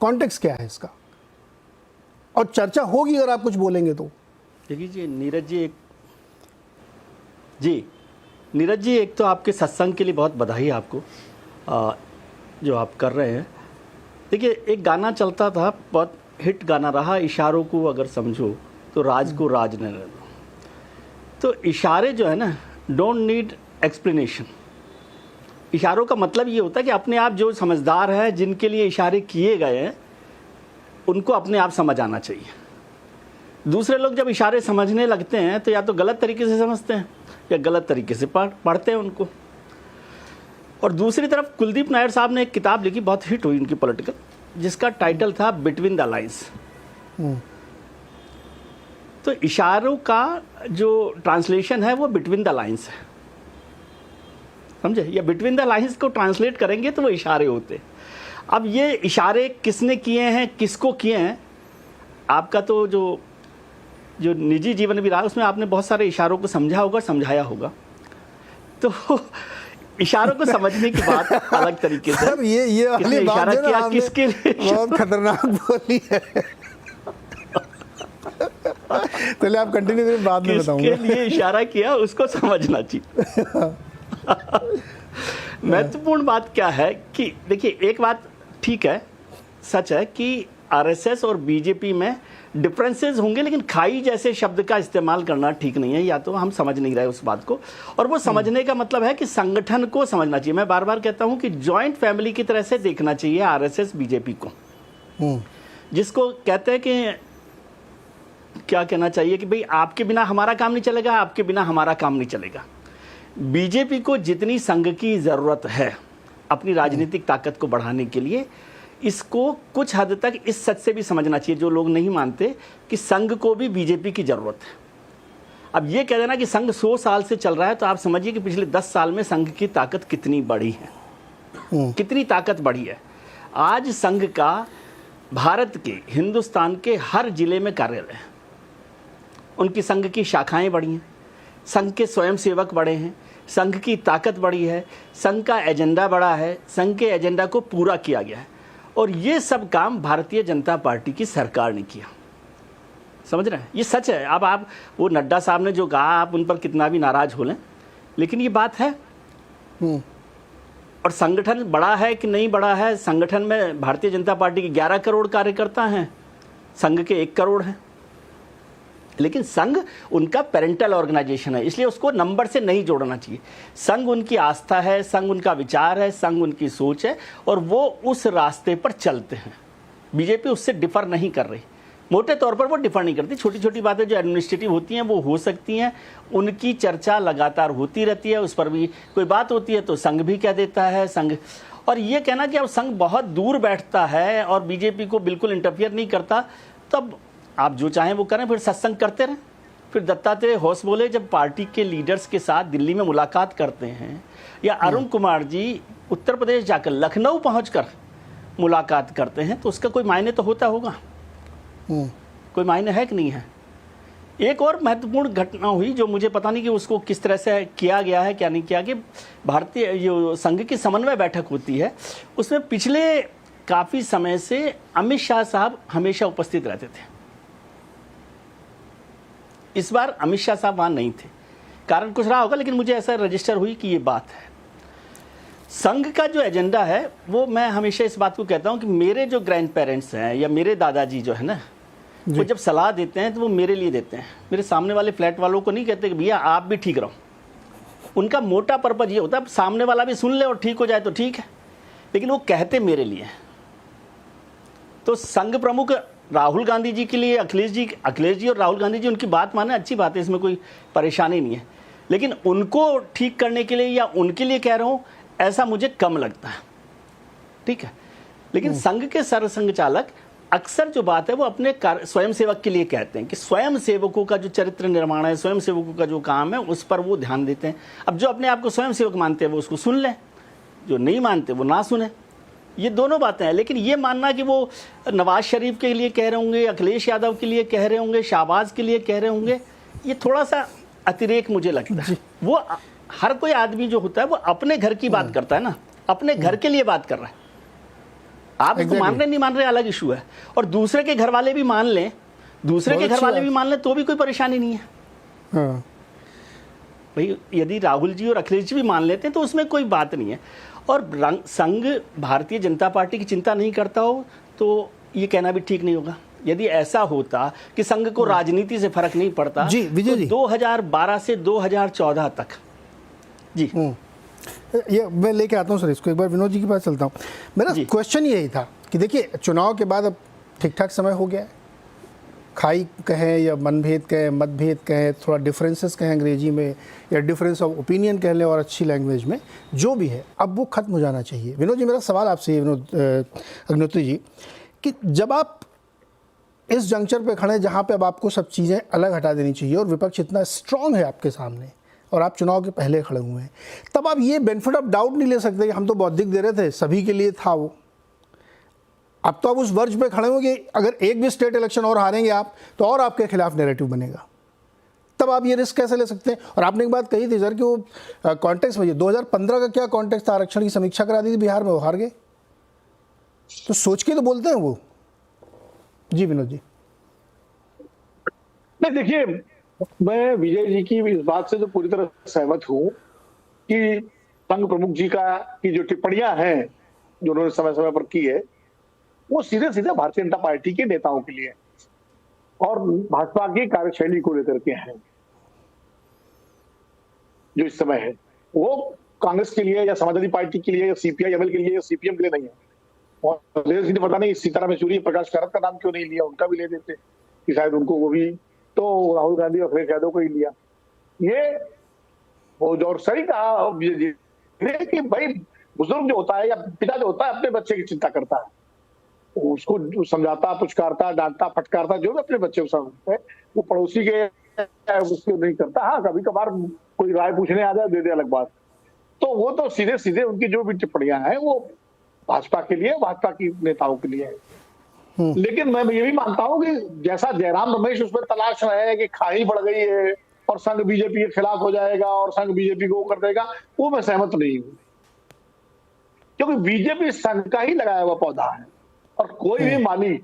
Context क्या है इसका, और चर्चा होगी अगर आप कुछ बोलेंगे तो। देखिए जी नीरज जी एक तो आपके सत्संग के लिए बहुत बधाई आपको जो आप कर रहे हैं। देखिए एक गाना चलता था, बहुत हिट गाना रहा, इशारों को अगर समझो तो राज को राज न रहना। तो इशारे जो है ना, डोंट नीड एक्सप्लेनेशन। इशारों का मतलब ये होता है कि अपने आप जो समझदार हैं, जिनके लिए इशारे किए गए हैं, उनको अपने आप समझ आना चाहिए। दूसरे लोग जब इशारे समझने लगते हैं तो या तो गलत तरीके से समझते हैं या गलत तरीके से पढ़ते हैं उनको। और दूसरी तरफ कुलदीप नायर साहब ने एक किताब लिखी, बहुत हिट हुई उनकी पॉलिटिकल, जिसका टाइटल था बिटवीन द लाइन्स। तो इशारों का जो ट्रांसलेशन है वो बिटवीन द लाइन्स है, समझे? या बिटवीन द लाइन्स को ट्रांसलेट करेंगे तो वो इशारे होते। अब ये इशारे किसने किए हैं, किसको किए हैं, आपका तो जो निजी जीवन भी रहा उसमें आपने बहुत सारे इशारों को समझा होगा, समझाया होगा। तो इशारों को समझने की बात अलग तरीके से। अब ये वाली बात इशारा है ना, किया आपने किसके लिए, बहुत खतरनाक बोली है। चलिए आप कंटिन्यू करिए, बाद में बताऊंगा। किसके लिए इशारा किया उसको समझना चाहिए। महत्वपूर्ण बात क्या है कि देखिए एक बात ठीक है, सच है कि आरएसएस और बीजेपी में डिफरेंसेस होंगे, लेकिन खाई जैसे शब्द का इस्तेमाल करना ठीक नहीं है। या तो हम समझ नहीं रहे उस बात को, और वो समझने का मतलब है कि संगठन को समझना चाहिए। मैं बार बार कहता हूं कि जॉइंट फैमिली की तरह से देखना चाहिए आरएसएस बीजेपी को, जिसको कहते हैं कि क्या कहना चाहिए कि भाई आपके बिना हमारा काम नहीं चलेगा, आपके बिना हमारा काम नहीं चलेगा। बीजेपी को जितनी संघ की जरूरत है अपनी राजनीतिक ताकत को बढ़ाने के लिए, इसको कुछ हद तक इस सच से भी समझना चाहिए, जो लोग नहीं मानते, कि संघ को भी बीजेपी की जरूरत है। अब ये कह देना कि संघ 100 साल से चल रहा है, तो आप समझिए कि पिछले 10 साल में संघ की ताकत कितनी बढ़ी है, कितनी ताकत बढ़ी है। आज संघ का भारत के, हिंदुस्तान के हर जिले में कार्यालय है, उनकी संघ की शाखाएं बढ़ी हैं, संघ के स्वयंसेवक बढ़े हैं, संघ की ताकत बढ़ी है, संघ का एजेंडा बढ़ा है, संघ के एजेंडा को पूरा किया गया है। और ये सब काम भारतीय जनता पार्टी की सरकार ने किया, समझ रहे हैं? ये सच है। अब आप वो नड्डा साहब ने जो कहा, आप उन पर कितना भी नाराज हो लें, लेकिन ये बात है। और संगठन बड़ा है कि नहीं बड़ा है, संगठन में भारतीय जनता पार्टी के 11 करोड़ कार्यकर्ता हैं, संघ के 1 करोड़ हैं। लेकिन संघ उनका पेरेंटल ऑर्गेनाइजेशन है, इसलिए उसको नंबर से नहीं जोड़ना चाहिए। संघ उनकी आस्था है, संघ उनका विचार है, संघ उनकी सोच है, और वो उस रास्ते पर चलते हैं। बीजेपी उससे डिफर नहीं कर रही, मोटे तौर पर वो डिफर नहीं करती। छोटी छोटी बातें जो एडमिनिस्ट्रेटिव होती हैं वो हो सकती हैं, उनकी चर्चा लगातार होती रहती है, उस पर भी कोई बात होती है तो संघ भी कह देता है। संघ, और ये कहना कि अब संघ बहुत दूर बैठता है और बीजेपी को बिल्कुल इंटरफियर नहीं करता, तब आप जो चाहें वो करें, फिर सत्संग करते रहें। फिर दत्तात्रेय होस बोले जब पार्टी के लीडर्स के साथ दिल्ली में मुलाकात करते हैं, या अरुण कुमार जी उत्तर प्रदेश जाकर लखनऊ पहुंचकर मुलाकात करते हैं, तो उसका कोई मायने तो होता होगा, कोई मायने है कि नहीं है। एक और महत्वपूर्ण घटना हुई जो मुझे पता नहीं कि उसको किस तरह से किया गया है, क्या नहीं किया, कि भारतीय जो संघ की समन्वय बैठक होती है, उसमें पिछले काफ़ी समय से अमित शाह साहब हमेशा उपस्थित रहते थे। इस बार अमित शाह साहब वहां नहीं थे, कारण कुछ रहा होगा, लेकिन मुझे ऐसा रजिस्टर हुई कि ये बात है। संघ का जो एजेंडा है वो, मैं हमेशा इस बात को कहता हूं कि मेरे जो ग्रैंड पेरेंट्स हैं या मेरे दादाजी जो है ना, वो जब सलाह देते हैं तो वो मेरे लिए देते हैं, मेरे सामने वाले फ्लैट वालों को नहीं कहते कि भैया आप भी ठीक रहो। उनका मोटा पर्पज ये होता है सामने वाला भी सुन ले और ठीक हो जाए तो ठीक है, लेकिन वो कहते मेरे लिए। तो संघ प्रमुख राहुल गांधी जी के लिए अखिलेश जी और राहुल गांधी जी उनकी बात माने, अच्छी बात है, इसमें कोई परेशानी नहीं है, लेकिन उनको ठीक करने के लिए या उनके लिए कह रहा हूं ऐसा मुझे कम लगता है, ठीक है। लेकिन संघ के सरसंघ चालक अक्सर जो बात है वो अपने स्वयंसेवक के लिए कहते हैं कि स्वयंसेवकों का जो चरित्र निर्माण है, स्वयंसेवकों का जो काम है, उस पर वो ध्यान देते हैं। अब जो अपने आप को स्वयंसेवक मानते हैं वो उसको सुन लें, जो नहीं मानते वो ना सुने, ये दोनों बातें हैं। लेकिन ये मानना कि वो नवाज शरीफ के लिए कह रहे होंगे, अखिलेश यादव के लिए कह रहे होंगे, शाहबाज के लिए कह रहे होंगे, ये थोड़ा सा अतिरेक मुझे लगता है। वो हर कोई आदमी जो होता है वो अपने घर की बात करता है ना, अपने घर के लिए बात कर रहा है। आप उसको मान रहे नहीं मान रहे अलग इशू है, और दूसरे के घर वाले भी मान लें, दूसरे के घर वाले भी मान लें तो भी कोई परेशानी नहीं है। हाँ। भाई यदि राहुल जी और अखिलेश जी भी मान लेते हैं तो उसमें कोई बात नहीं है। और संघ भारतीय जनता पार्टी की चिंता नहीं करता हो तो ये कहना भी ठीक नहीं होगा। यदि ऐसा होता कि संघ को राजनीति से फर्क नहीं पड़ता जी विजय जी, 2012 से 2014 तक जी ये मैं लेके आता हूँ सर इसको, एक बार विनोद जी के पास चलता हूँ। मेरा क्वेश्चन यही था कि देखिए चुनाव के बाद अब ठीक ठाक समय हो गया है, खाई कहें या मनभेद कहें, मतभेद कहें, थोड़ा डिफरेंसेस कहें अंग्रेजी में, या डिफरेंस ऑफ ओपिनियन कह लें और अच्छी लैंग्वेज में, जो भी है अब वो खत्म हो जाना चाहिए। विनोद जी, मेरा सवाल आपसे है, विनोद अग्निहोत्री जी, कि जब आप इस जंक्चर पे खड़े जहाँ पे अब आपको सब चीज़ें अलग हटा देनी चाहिए और विपक्ष इतना स्ट्रांग है आपके सामने और आप चुनाव के पहले खड़े हुए हैं, तब आप ये बेनिफिट ऑफ डाउट नहीं ले सकते कि हम तो बौद्धिक दे रहे थे, सभी के लिए था वो। अब तो आप उस वर्ज पे खड़े हो कि अगर एक भी स्टेट इलेक्शन और हारेंगे आप तो और आपके खिलाफ नैरेटिव बनेगा, तब आप ये रिस्क कैसे ले सकते हैं? और आपने एक बात कही थी सर कि वो कॉन्टेक्स्ट में 2015 का क्या कॉन्टेक्स्ट था, आरक्षण की समीक्षा करा दी थी बिहार में, वो हार गए, तो सोच के तो बोलते हैं वो। जी विनोद जी। नहीं देखिए, मैं विजय जी की इस बात से तो पूरी तरह सहमत हूं कि संघ प्रमुख जी की जो टिप्पणियां हैं जो उन्होंने समय समय पर की है, वो सीधे सीधे भारतीय जनता पार्टी के नेताओं के लिए और भाजपा की कार्यशैली को लेकर के हैं। जो इस समय है वो कांग्रेस के लिए या समाजवादी पार्टी के लिए या सीपीआई एमएल के लिए या सीपीएम के लिए नहीं है। और ने पता नहीं सीताराम येचुरी, प्रकाश कारात का नाम क्यों नहीं लिया, उनका भी ले देते कि शायद उनको वो भी, तो राहुल गांधी और अखिलेश यादव को ही लिया। ये वो जो सही कहा कि भाई बुजुर्ग जो होता है या पिता जो होता है अपने बच्चे की चिंता करता है, उसको समझाता, पुचकारता, डांटता, फटकारता, जो भी अपने बच्चे को समझता है, वो पड़ोसी के उसको नहीं करता। हाँ, कभी कभार कोई राय पूछने आ जाए दे दे, अलग बात। तो वो तो सीधे सीधे उनकी जो भी टिप्पणियां हैं वो भाजपा के लिए, भाजपा की नेताओं के लिए है। लेकिन मैं ये भी मानता हूं कि जैसा जयराम रमेश उसमें तलाश रहे हैं कि खाई बढ़ गई है और संघ बीजेपी के खिलाफ हो जाएगा और संघ बीजेपी को कर देगा, वो मैं सहमत नहीं हूं, क्योंकि बीजेपी संघ का ही लगाया हुआ पौधा है और कोई भी माली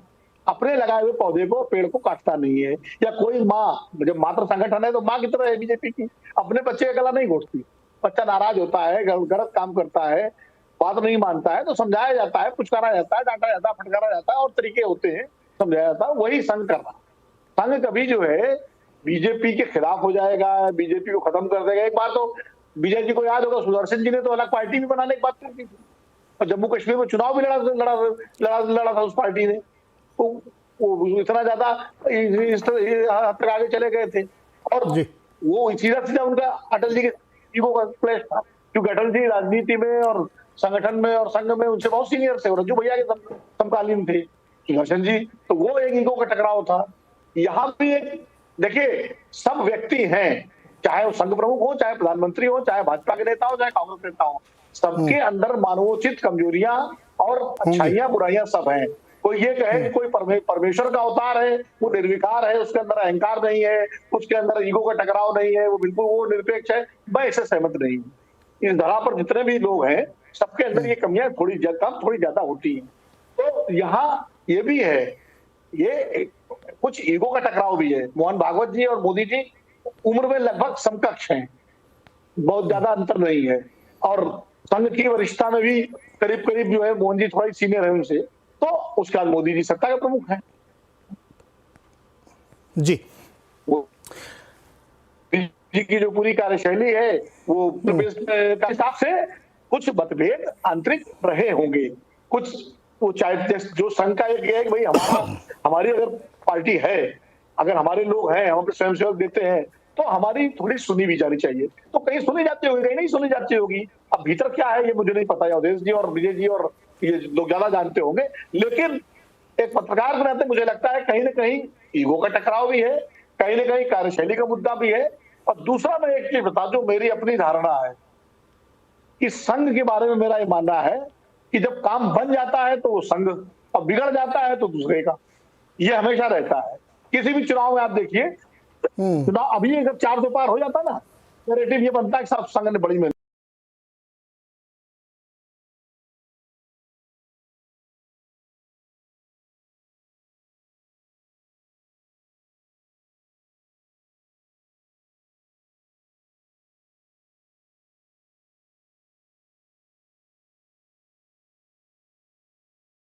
अपने लगाए हुए पौधे को, पेड़ को काटता नहीं है। या कोई माँ, जब मात्र संगठन है तो माँ की तरह है बीजेपी की, अपने बच्चे का गला नहीं घोटती। बच्चा नाराज होता है, गलत काम करता है, बात नहीं मानता है तो समझाया जाता है, पुचकारा जाता है, डांटा जाता है, फटकारा जाता है, और तरीके होते हैं, समझाया जाता है। वही संघ कर रहा। संघ कभी जो है बीजेपी के खिलाफ हो जाएगा, बीजेपी को खत्म कर देगा। एक बार तो विजय जी को याद होगा, सुदर्शन जी ने तो अलग पार्टी भी बनाने की बात कर दी थी और जम्मू कश्मीर में चुनाव भी लड़ा था उस पार्टी ने। तो वो इतना ज्यादा इस तक आगे चले गए थे और वो सीधा सीधा उनका अटल जी के ईगो का क्लैश था, क्योंकि अटल जी राजनीति में और संगठन में और संघ में उनसे बहुत सीनियर थे, रज्जू भैया के समकालीन थे सुदर्शन जी, तो वो एक ईगो का टकराव था। यहाँ भी एक देखिए, सब व्यक्ति हैं, चाहे वो संघ प्रमुख हो, चाहे प्रधानमंत्री हो, चाहे भाजपा के नेता हो, चाहे कांग्रेस नेता हो, सबके अंदर मानवोचित कमजोरियां और अच्छाइयां बुराइयां सब हैं। कोई ये कहे कि कोई परमेश्वर का अवतार है, वो निर्विकार है, उसके अंदर अहंकार नहीं है, उसके अंदर ईगो का टकराव नहीं है, वो बिल्कुल वो निरपेक्ष है, मैं इससे सहमत नहीं हूँ। इस धरा पर जितने भी लोग हैं सबके अंदर ये कमियां थोड़ी ज्यादा होती हैं। तो यहाँ ये भी है, ये कुछ ईगो का टकराव भी है। मोहन भागवत जी और मोदी जी उम्र में लगभग समकक्ष हैं, बहुत ज्यादा अंतर नहीं है, और संघ की वरिष्ठता में भी करीब करीब जो है मोहन जी थोड़ा सीनियर है उनसे, तो उसके बाद मोदी जी सत्ता के प्रमुख हैं जी। वो जी की जो पूरी कार्यशैली है वो के हिसाब से कुछ मतभेद आंतरिक रहे होंगे, कुछ वो चाहे जो संघ का एक है कि भाई हमारी अगर पार्टी है, अगर हमारे लोग हैं, हम अपने स्वयंसेवक देते हैं, तो हमारी थोड़ी सुनी भी जानी चाहिए। तो कहीं सुनी जाती होगी, कहीं नहीं सुनी जाती होगी। अब भीतर क्या है ये मुझे नहीं पता, अवधेश जी और विजय जी और ये लोग ज्यादा जानते होंगे, लेकिन एक पत्रकार के नाते मुझे लगता है कहीं ना कहीं ईगो का टकराव भी है, कहीं ना कहीं कार्यशैली का मुद्दा भी है। और दूसरा मैं एक चीज बता दूं, मेरी अपनी धारणा है कि संघ के बारे में मेरा ये मानना है कि जब काम बन जाता है तो वो संघ, और बिगड़ जाता है तो दूसरे का, ये हमेशा रहता है। किसी भी चुनाव में आप देखिए, चुनाव अभी अगर 4 पार हो जाता ना, नैरेटिव ये बनता है कि साहब संघ ने बड़ी